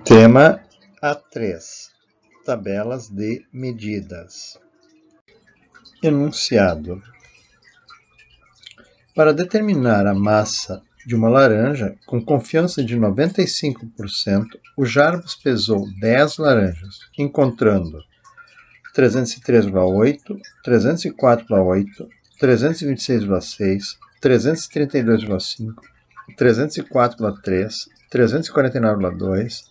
Tema A3. Tabelas de medidas. Enunciado. Para determinar a massa de uma laranja, com confiança de 95%, o Jarbas pesou 10 laranjas, encontrando 303,8, 304,8, 326,6, 332,5, 304,3, 349,2,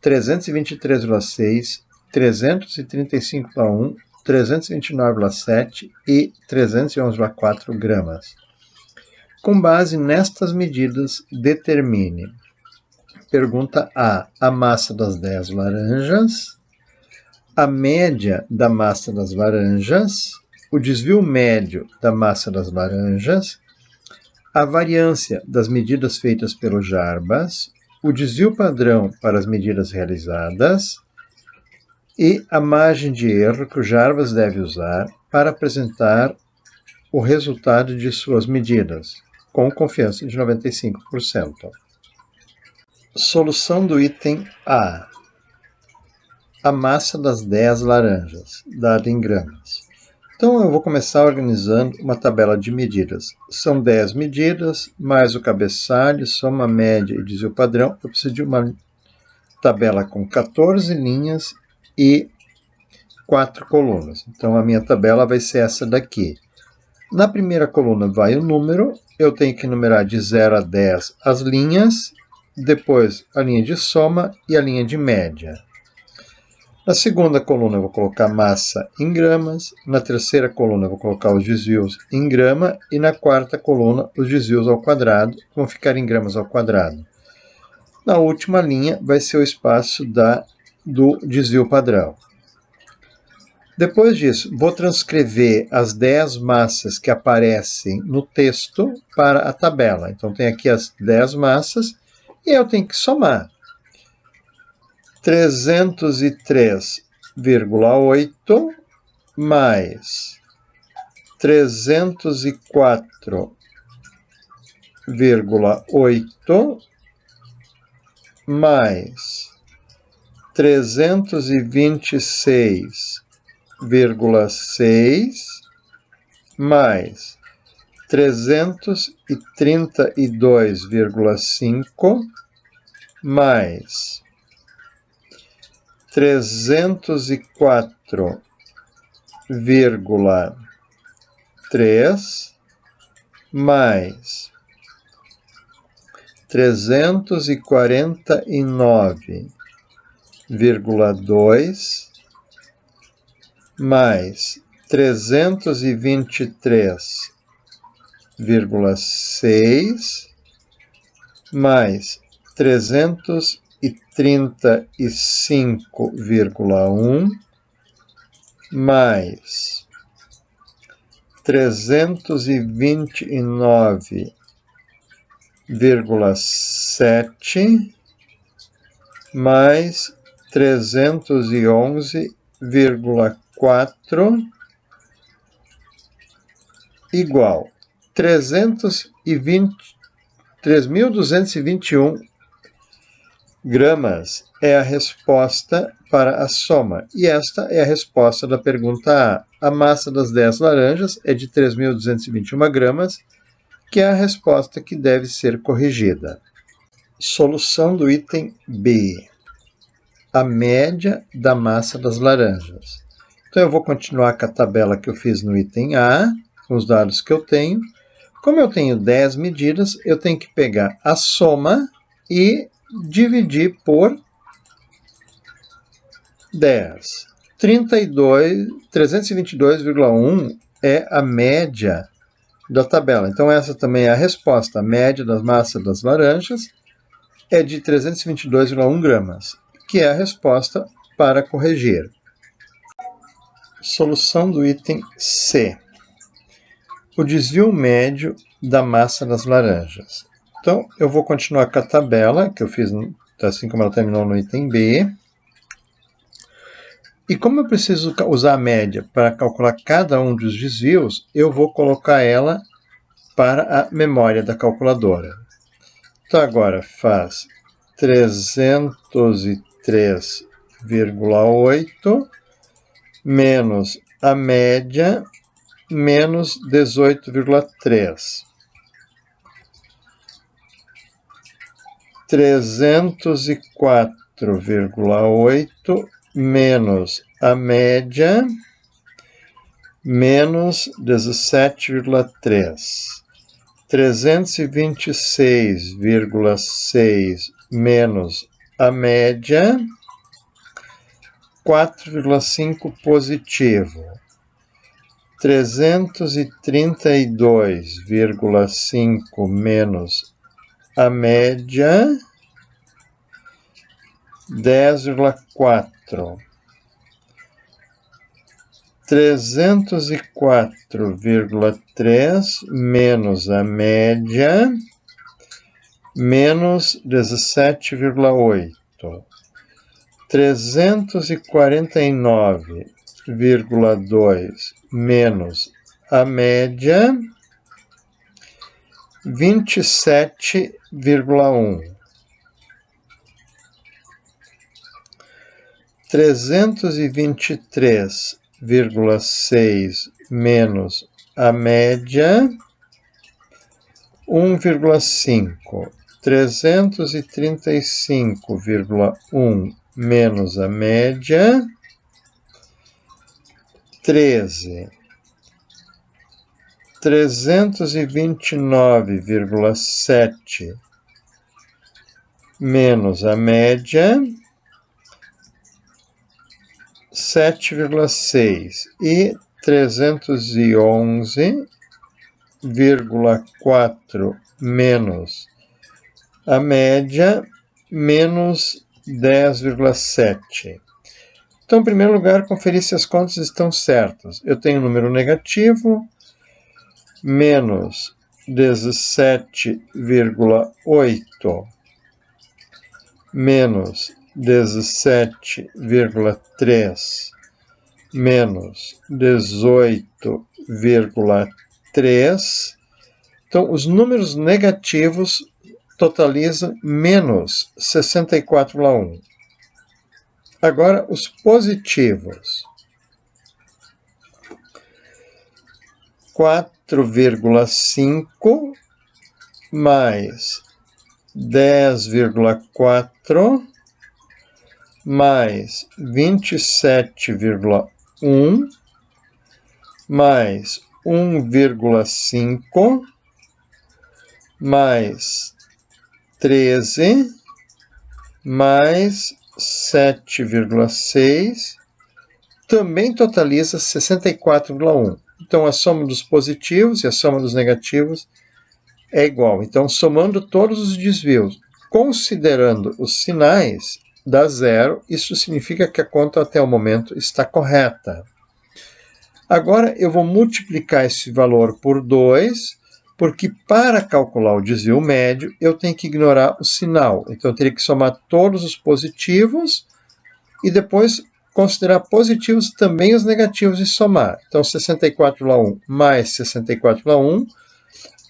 323,6, 335,1, 329,7 e 311,4 gramas. Com base nestas medidas, determine. Pergunta A. A massa das 10 laranjas, a média da massa das laranjas, o desvio médio da massa das laranjas, a variância das medidas feitas pelo Jarbas, o desvio padrão para as medidas realizadas e a margem de erro que o Jarbas deve usar para apresentar o resultado de suas medidas, com confiança de 95%. Solução do item A. A massa das 10 laranjas, dada em gramas. Então, eu vou começar organizando uma tabela de medidas. São 10 medidas, mais o cabeçalho, soma média e desvio padrão. Eu preciso de uma tabela com 14 linhas e 4 colunas. Então, a minha tabela vai ser essa daqui. Na primeira coluna vai o número, eu tenho que numerar de 0 a 10 as linhas, depois a linha de soma e a linha de média. Na segunda coluna eu vou colocar massa em gramas, na terceira coluna eu vou colocar os desvios em grama e na quarta coluna os desvios ao quadrado, vão ficar em gramas ao quadrado. Na última linha vai ser o espaço do desvio padrão. Depois disso, vou transcrever as 10 massas que aparecem no texto para a tabela. Então tem aqui as 10 massas e eu tenho que somar. 303,8 mais 304,8 mais 326,6 mais 332,5 mais 304,3 mais 349,2 mais 323,6 mais 335,1 mais 329,7 mais 311,4 igual 3.221 gramas é a resposta para a soma. E esta é a resposta da pergunta A. A massa das 10 laranjas é de 3.221 gramas, que é a resposta que deve ser corrigida. Solução do item B. A média da massa das laranjas. Então, eu vou continuar com a tabela que eu fiz no item A, com os dados que eu tenho. Como eu tenho 10 medidas, eu tenho que pegar a soma e dividir por 10. 322,1 é a média da tabela. Então, essa também é a resposta. A média das massas das laranjas é de 322,1 gramas, que é a resposta para corrigir. Solução do item C. O desvio médio da massa das laranjas. Então, eu vou continuar com a tabela, que eu fiz assim como ela terminou no item B. E como eu preciso usar a média para calcular cada um dos desvios, eu vou colocar ela para a memória da calculadora. Então, agora faz 303,8 menos a média menos 18,3. 304,8 menos a média menos 17,3. 326,6 menos a média, 4,5 positivo. 332,5 menos a média, 10,4. 304,3 menos a média, menos 17,8. 349,2 menos a média, 27,1. 323,6 menos a média, 1,5. 335,1 menos a média, 13. 329,7 menos a média, 7,6. E 311,4 menos a média, menos 10,7. Então, em primeiro lugar, conferir se as contas estão certas. Eu tenho um número negativo, menos 17,8 menos 17,3 menos 18,3. Então, os números negativos totalizam menos 64,1. Agora, os positivos. 4,5 mais 10,4 mais 27,1 mais 1,5 mais 13 mais 7,6 também totaliza 64,1. Então, a soma dos positivos e a soma dos negativos é igual. Então, somando todos os desvios, considerando os sinais, dá zero. Isso significa que a conta até o momento está correta. Agora, eu vou multiplicar esse valor por 2, porque para calcular o desvio médio, eu tenho que ignorar o sinal. Então, eu teria que somar todos os positivos e depois considerar positivos também os negativos e somar. Então, 64,1 mais 64,1,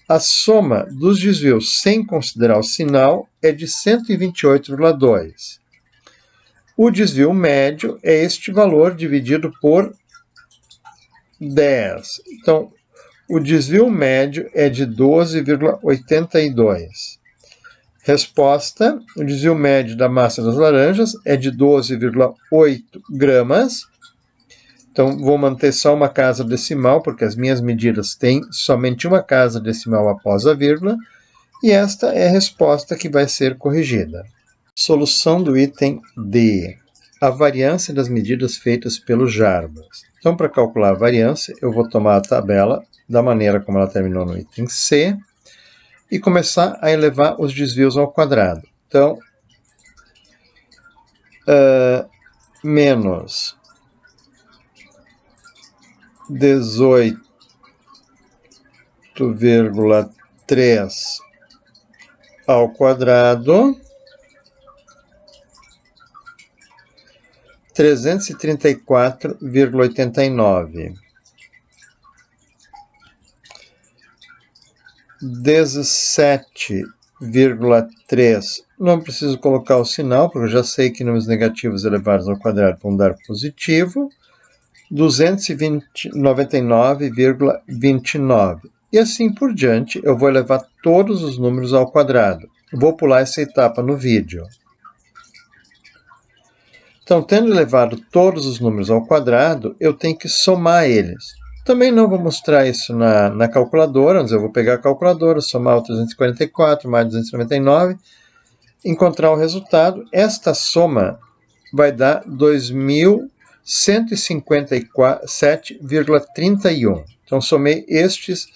a soma dos desvios sem considerar o sinal é de 128,2. O desvio médio é este valor dividido por 10. Então, o desvio médio é de 12,82. Resposta: o desvio médio da massa das laranjas é de 12,8 gramas. Então, vou manter só uma casa decimal, porque as minhas medidas têm somente uma casa decimal após a vírgula, e esta é a resposta que vai ser corrigida. Solução do item D. A variância das medidas feitas pelo Jarbas. Então, para calcular a variância, eu vou tomar a tabela da maneira como ela terminou no item C, e começar a elevar os desvios ao quadrado. Então, menos 18,3 ao quadrado, 334,89. 17 200,3, não preciso colocar o sinal, porque eu já sei que números negativos elevados ao quadrado vão dar positivo. 299,29. E assim por diante, eu vou elevar todos os números ao quadrado. Vou pular essa etapa no vídeo. Então, tendo elevado todos os números ao quadrado, eu tenho que somar eles. Também não vou mostrar isso na calculadora, mas eu vou pegar a calculadora, somar o 344 mais 299, encontrar o resultado. Esta soma vai dar 2.157,31. Então, somei estes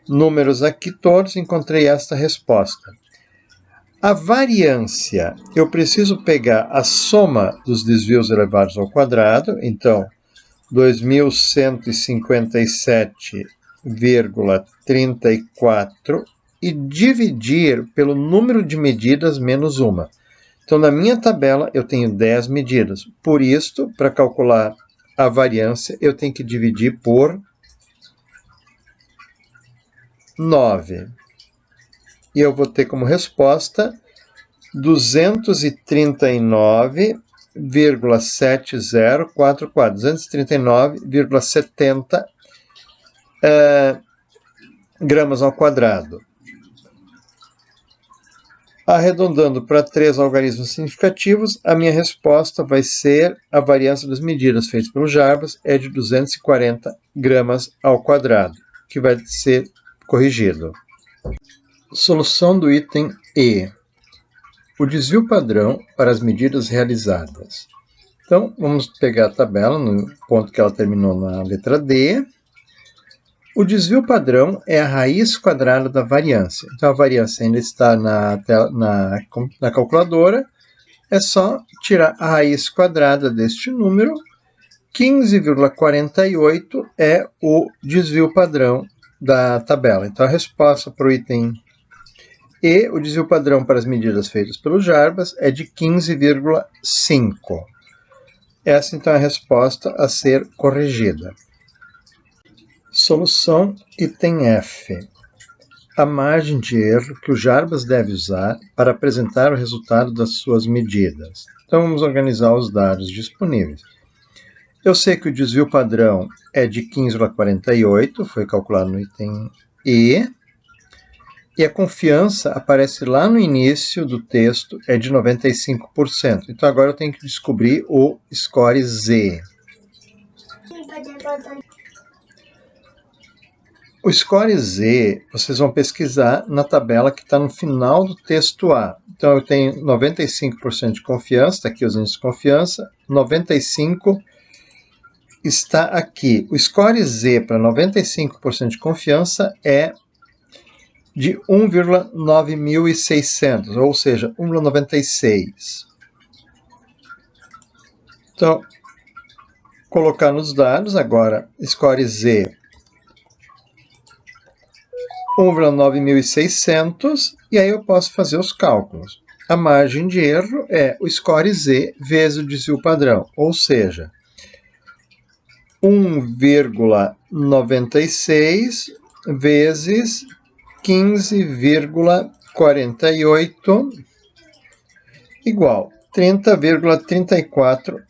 números aqui todos e encontrei esta resposta. A variância, eu preciso pegar a soma dos desvios elevados ao quadrado, então 2.157,34 e dividir pelo número de medidas menos uma. Então, na minha tabela, eu tenho 10 medidas. Por isso, para calcular a variância, eu tenho que dividir por 9. E eu vou ter como resposta 239,7044. 239,70 gramas ao quadrado. Arredondando para 3 algarismos significativos, a minha resposta vai ser a variância das medidas feitas pelo Jarbas é de 240 gramas ao quadrado, que vai ser corrigido. Solução do item E. O desvio padrão para as medidas realizadas. Então, vamos pegar a tabela no ponto que ela terminou na letra D. O desvio padrão é a raiz quadrada da variância. Então, a variância ainda está na calculadora. É só tirar a raiz quadrada deste número. 15,48 é o desvio padrão da tabela. Então, a resposta para o item E, o desvio padrão para as medidas feitas pelo Jarbas, é de 15,5. Essa, então, é a resposta a ser corrigida. Solução item F. A margem de erro que o Jarbas deve usar para apresentar o resultado das suas medidas. Então, vamos organizar os dados disponíveis. Eu sei que o desvio padrão é de 15,48, foi calculado no item E. E a confiança aparece lá no início do texto, é de 95%. Então, agora eu tenho que descobrir o score Z. O score Z, vocês vão pesquisar na tabela que está no final do texto A. Então, eu tenho 95% de confiança, está aqui os índices de confiança, 95% está aqui. O score Z para 95% de confiança é de 1,9600, ou seja, 1,96. Então, colocar nos dados agora, score Z 1,9600, e aí eu posso fazer os cálculos. A margem de erro é o score Z vezes o desvio padrão, ou seja, 1,96 vezes 15,48 igual 30,34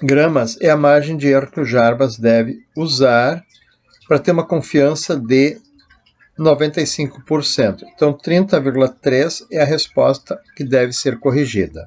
gramas é a margem de erro que o Jarbas deve usar para ter uma confiança de 95%. Então, 30,3 é a resposta que deve ser corrigida.